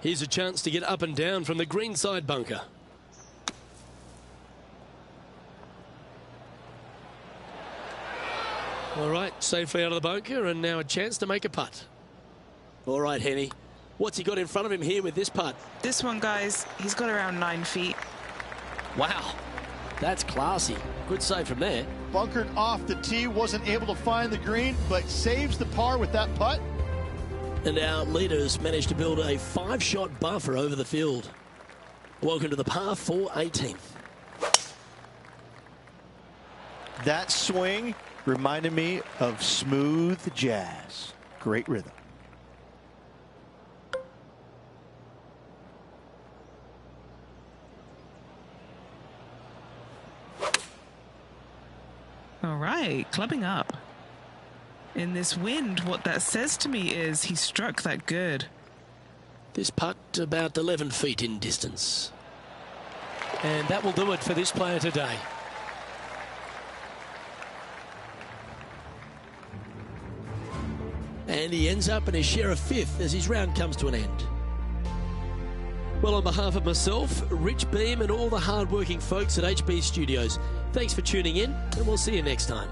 Here's a chance to get up and down from the green side bunker. All right, safely out of the bunker, and now a chance to make a putt. All right, Henny. What's he got in front of him here with this putt? This one, guys, he's got around 9 feet. Wow, that's classy. Good save from there. Bunkered off the tee, wasn't able to find the green, but saves the par with that putt. And our leaders managed to build a 5-shot buffer over the field. Welcome to the par 4, 18th. That swing reminded me of smooth jazz. Great rhythm. All right, clubbing up. In this wind, what that says to me is he struck that good. This putt about 11 feet in distance. And that will do it for this player today. And he ends up in his share of 5th as his round comes to an end. Well, on behalf of myself, Rich Beam, and all the hard-working folks at HB Studios, thanks for tuning in, and we'll see you next time.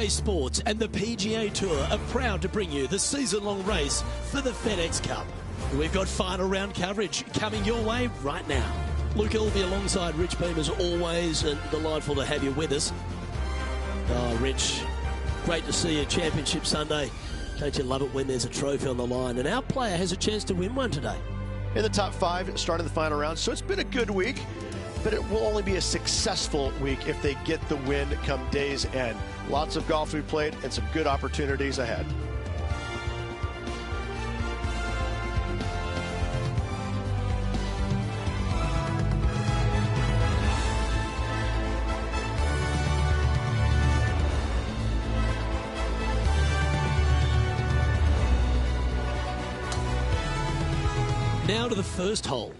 Sports and the PGA Tour are proud to bring you the season-long race for the FedEx Cup. We've got final round coverage coming your way right now. Luke Elvey alongside Rich Beam as always, and delightful to have you with us. Oh, Rich, great to see you. Championship Sunday. Don't you love it when there's a trophy on the line? And our player has a chance to win one today. In the top 5, starting the final round, so it's been a good week, but it will only be a successful week if they get the win come day's end. Lots of golf we played and some good opportunities ahead. Now to the first hole.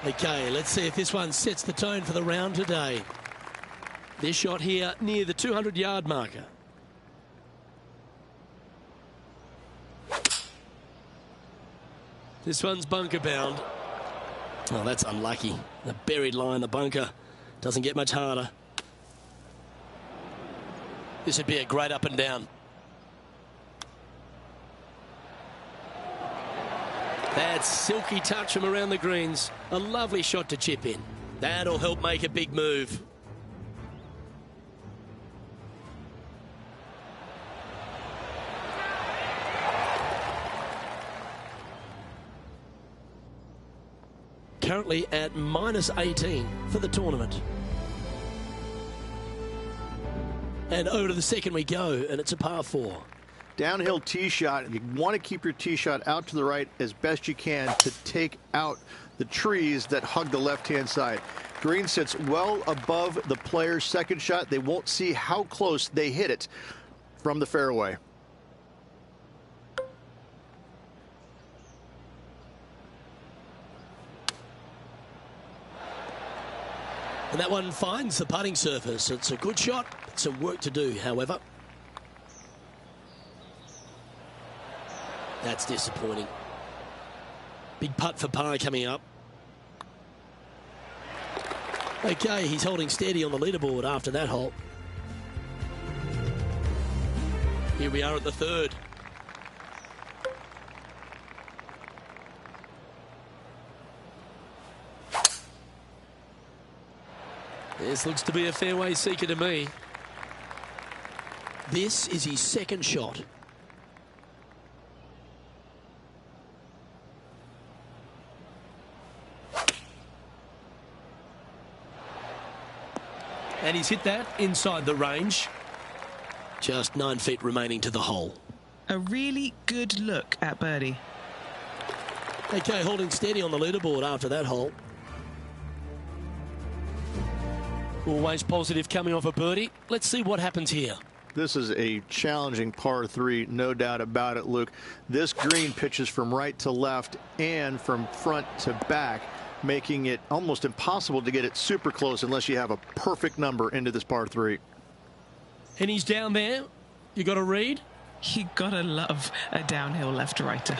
Okay, let's see if this one sets the tone for the round today. This shot here near the 200-yard marker. This one's bunker bound. Oh, that's unlucky. The buried line, the bunker. Doesn't get much harder. This would be a great up and down. That silky touch from around the greens. A lovely shot to chip in. That'll help make a big move. Currently at -18 for the tournament. And over to the second we go, and it's a par 4. Downhill tee shot. You want to keep your tee shot out to the right as best you can to take out the trees that hug the left-hand side. Green sits well above the player's second shot. They won't see how close they hit it from the fairway. And that one finds the putting surface. It's a good shot. Some work to do, however. That's disappointing. Big putt for par coming up. Okay, he's holding steady on the leaderboard after that hole. Here we are at the third. This looks to be a fairway seeker to me. This is his second shot. And he's hit that inside the range. Just 9 feet remaining to the hole. A really good look at birdie. Okay, holding steady on the leaderboard after that hole. Always positive coming off a birdie. Let's see what happens here. This is a challenging par 3, no doubt about it, Luke. This green pitches from right to left and from front to back. making it almost impossible to get it super close unless you have a perfect number into this par 3. And he's down there. You got to read. You gotta love a downhill left-righter.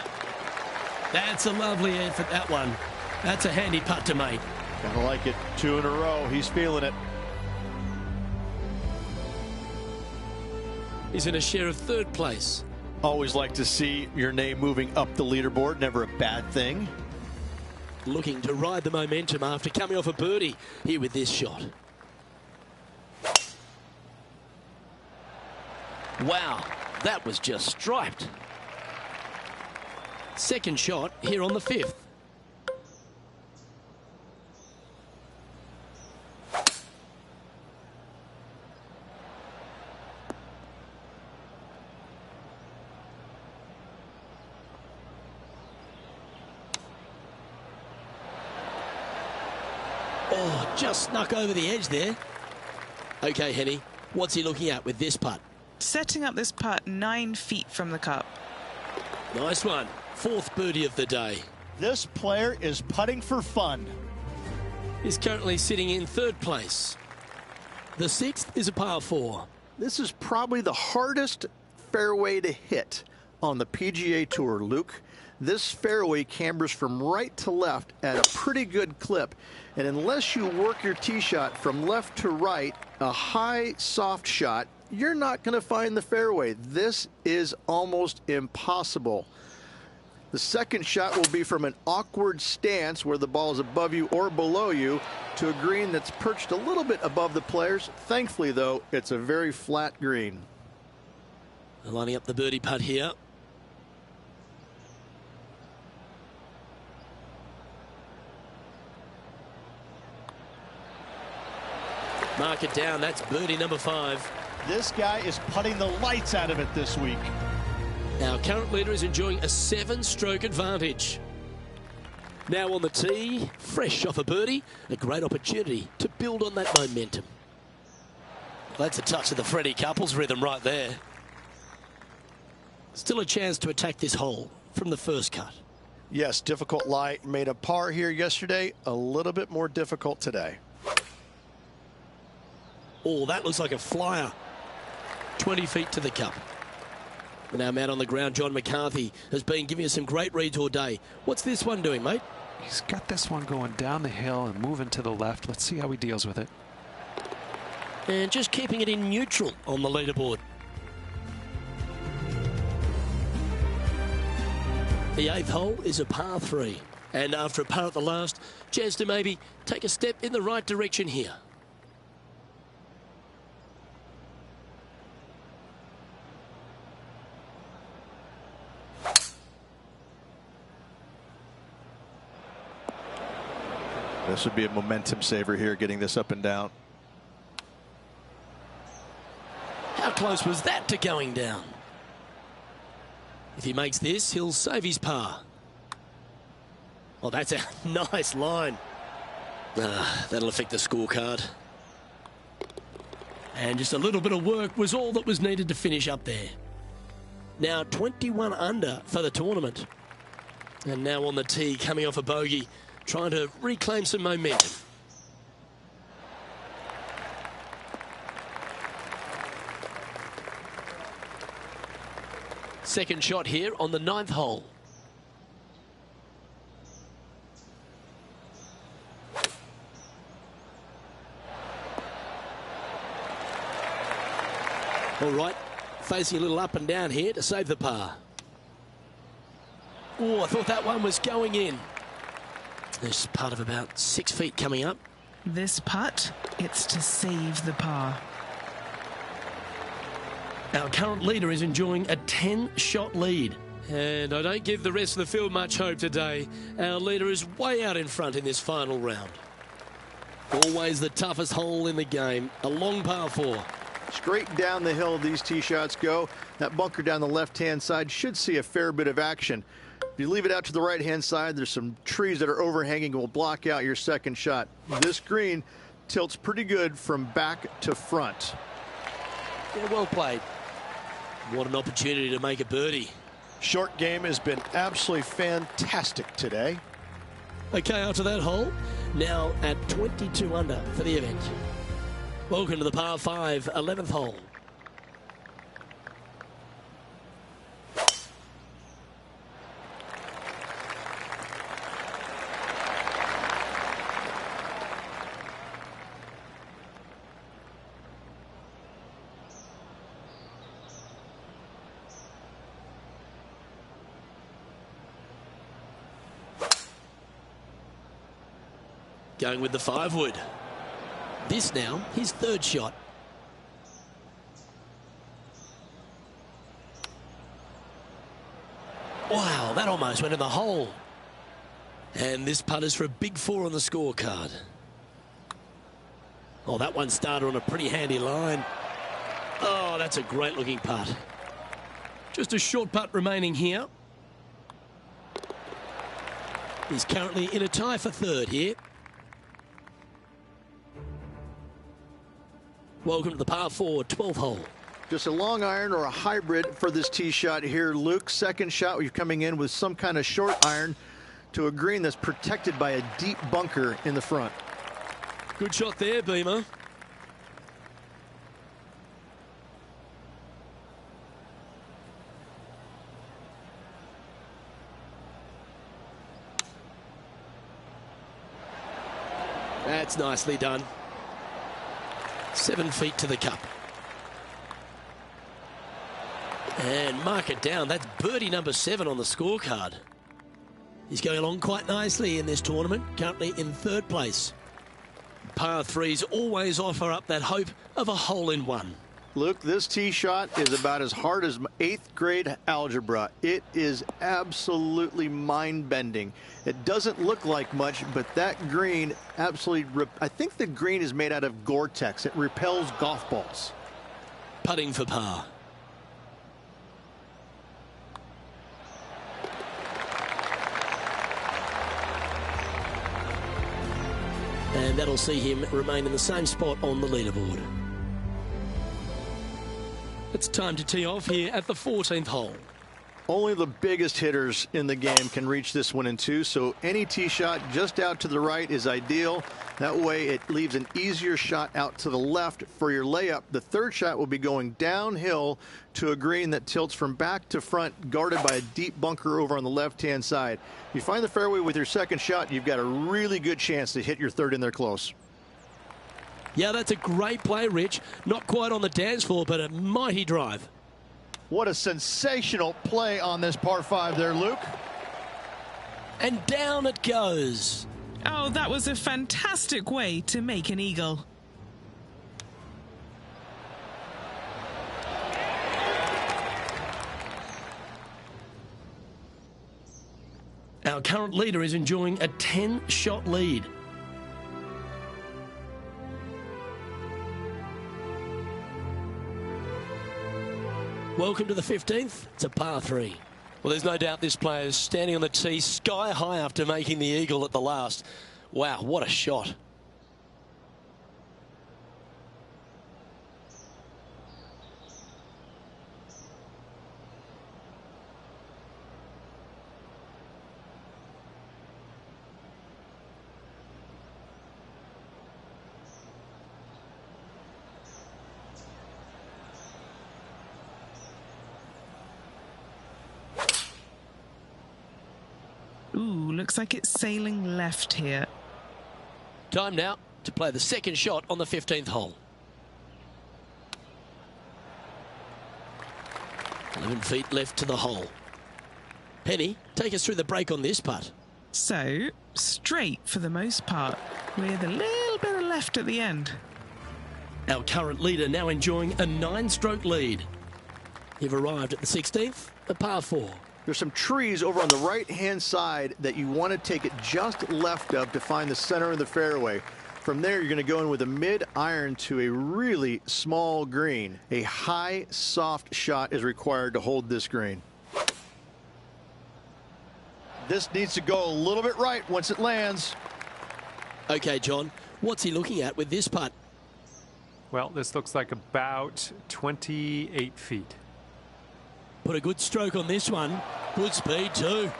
That's a lovely effort, that one. That's a handy putt to make. Kinda like it. 2 in a row. He's feeling it. He's in a share of 3rd place. Always like to see your name moving up the leaderboard. Never a bad thing. Looking to ride the momentum after coming off a birdie here with this shot. Wow, that was just striped. Second shot here on the 5th. Oh, just snuck over the edge there. Okay, Henny, what's he looking at with this putt? Setting up this putt 9 feet from the cup. Nice one. 4th birdie of the day. This player is putting for fun. He's currently sitting in 3rd place. The 6th is a par 4. This is probably the hardest fairway to hit on the PGA Tour, Luke. This fairway cambers from right to left at a pretty good clip, and unless you work your tee shot from left to right, a high soft shot, you're not going to find the fairway. This is almost impossible. The second shot will be from an awkward stance where the ball is above you or below you to a green that's perched a little bit above the players. Thankfully, though, it's a very flat green. Lining up the birdie putt here. Mark it down. That's birdie number 5. This guy is putting the lights out of it this week. Our current leader is enjoying a 7-stroke advantage. Now on the tee, fresh off a birdie, a great opportunity to build on that momentum. That's a touch of the Freddie Couples rhythm right there. Still a chance to attack this hole from the first cut. Yes, difficult lie. Made a par here yesterday, a little bit more difficult today. Oh, that looks like a flyer. 20 feet to the cup. Now out on the ground, John McCarthy has been giving us some great reads all day. What's this one doing, mate? He's got this one going down the hill and moving to the left. Let's see how he deals with it. And just keeping it in neutral on the leaderboard. The 8th hole is a par 3. And after a par at the last, chance to maybe take a step in the right direction here. This would be a momentum saver here, getting this up and down. How close was that to going down? If he makes this, he'll save his par. Oh, that's a nice line. That'll affect the scorecard. And just a little bit of work was all that was needed to finish up there. Now 21 under for the tournament. And now on the tee, coming off a bogey, trying to reclaim some momentum. Second shot here on the 9th hole. All right, facing a little up and down here to save the par. Oh, I thought that one was going in. There's part of about 6 feet coming up. This putt, it's to save the par. Our current leader is enjoying a 10-shot lead. And I don't give the rest of the field much hope today. Our leader is way out in front in this final round. Always the toughest hole in the game, a long par 4. Straight down the hill these tee shots go. That bunker down the left-hand side should see a fair bit of action. If you leave it out to the right-hand side, there's some trees that are overhanging and will block out your second shot. This green tilts pretty good from back to front. Yeah, well played. What an opportunity to make a birdie. Short game has been absolutely fantastic today. Okay, after that hole, now at 22 under for the event. Welcome to the par 5, 11th hole. Going with the 5-wood. This now, his third shot. Wow, that almost went in the hole. And this putt is for a big 4 on the scorecard. Oh, that one started on a pretty handy line. Oh, that's a great looking putt. Just a short putt remaining here. He's currently in a tie for third here. Welcome to the par 4, 12th hole. Just a long iron or a hybrid for this tee shot here, Luke. Second shot, you're coming in with some kind of short iron to a green that's protected by a deep bunker in the front. Good shot there, Beamer. That's nicely done. 7 feet to the cup. And mark it down. That's birdie number 7 on the scorecard. He's going along quite nicely in this tournament, currently in third place. Par 3s always offer up that hope of a hole-in-one. Luke, this tee shot is about as hard as 8th grade algebra. It is absolutely mind-bending. It doesn't look like much, but that green absolutely... I think the green is made out of Gore-Tex. It repels golf balls. Putting for par. And that'll see him remain in the same spot on the leaderboard. It's time to tee off here at the 14th hole. Only the biggest hitters in the game can reach this one in 2, so any tee shot just out to the right is ideal. That way it leaves an easier shot out to the left for your layup. The third shot will be going downhill to a green that tilts from back to front, guarded by a deep bunker over on the left-hand side. If you find the fairway with your second shot, you've got a really good chance to hit your third in there close. Yeah, that's a great play, Rich. Not quite on the dance floor, but a mighty drive. What a sensational play on this par 5 there, Luke. And down it goes. Oh, that was a fantastic way to make an eagle. Our current leader is enjoying a 10-shot lead. Welcome to the 15th. It's a par 3. Well, there's no doubt this player is standing on the tee sky high after making the eagle at the last. Wow, what a shot. Ooh, looks like it's sailing left here. Time now to play the second shot on the 15th hole. 11 feet left to the hole. Penny, take us through the break on this putt. So, straight for the most part, with a little bit of left at the end. Our current leader now enjoying a 9-stroke lead. You've arrived at the 16th, a par 4. There's some trees over on the right-hand side that you want to take it just left of to find the center of the fairway. From there, you're going to go in with a mid-iron to a really small green. A high, soft shot is required to hold this green. This needs to go a little bit right once it lands. Okay, John, what's he looking at with this putt? Well, this looks like about 28 feet. Put a good stroke on this one. Good speed too.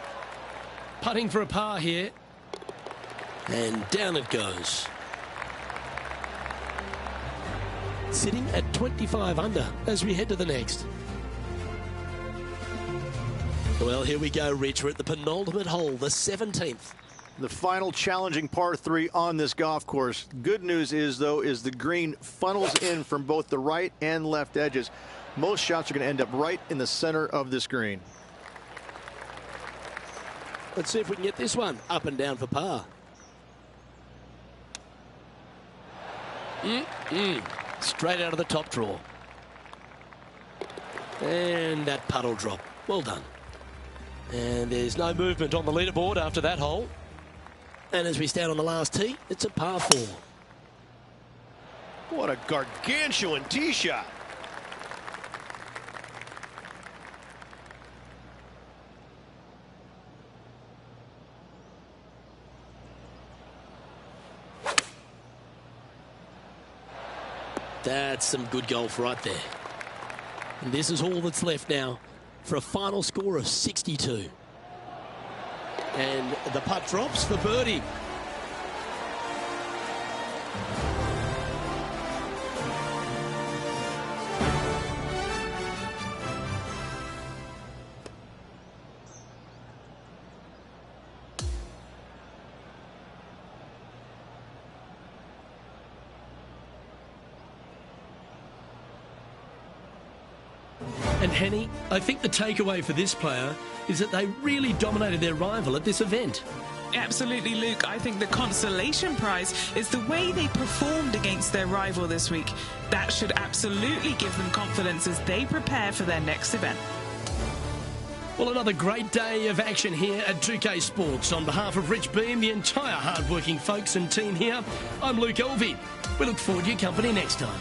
Putting for a par here. And down it goes. Sitting at 25 under as we head to the next. Well, here we go, Rich. We're at the penultimate hole, the 17th. The final challenging par 3 on this golf course. Good news is, though, is the green funnels in from both the right and left edges. Most shots are going to end up right in the center of this green. Let's see if we can get this one up and down for par. Straight out of the top draw. And that puddle drop. Well done. And there's no movement on the leaderboard after that hole. And as we stand on the last tee, it's a par 4. What a gargantuan tee shot. That's some good golf right there. And this is all that's left now for a final score of 62. And the putt drops for birdie. And Henny, I think the takeaway for this player is that they really dominated their rival at this event. Absolutely, Luke. I think the consolation prize is the way they performed against their rival this week. That should absolutely give them confidence as they prepare for their next event. Well, another great day of action here at 2K Sports. On behalf of Rich Beam, the entire hard-working folks and team here, I'm Luke Elvey. We look forward to your company next time.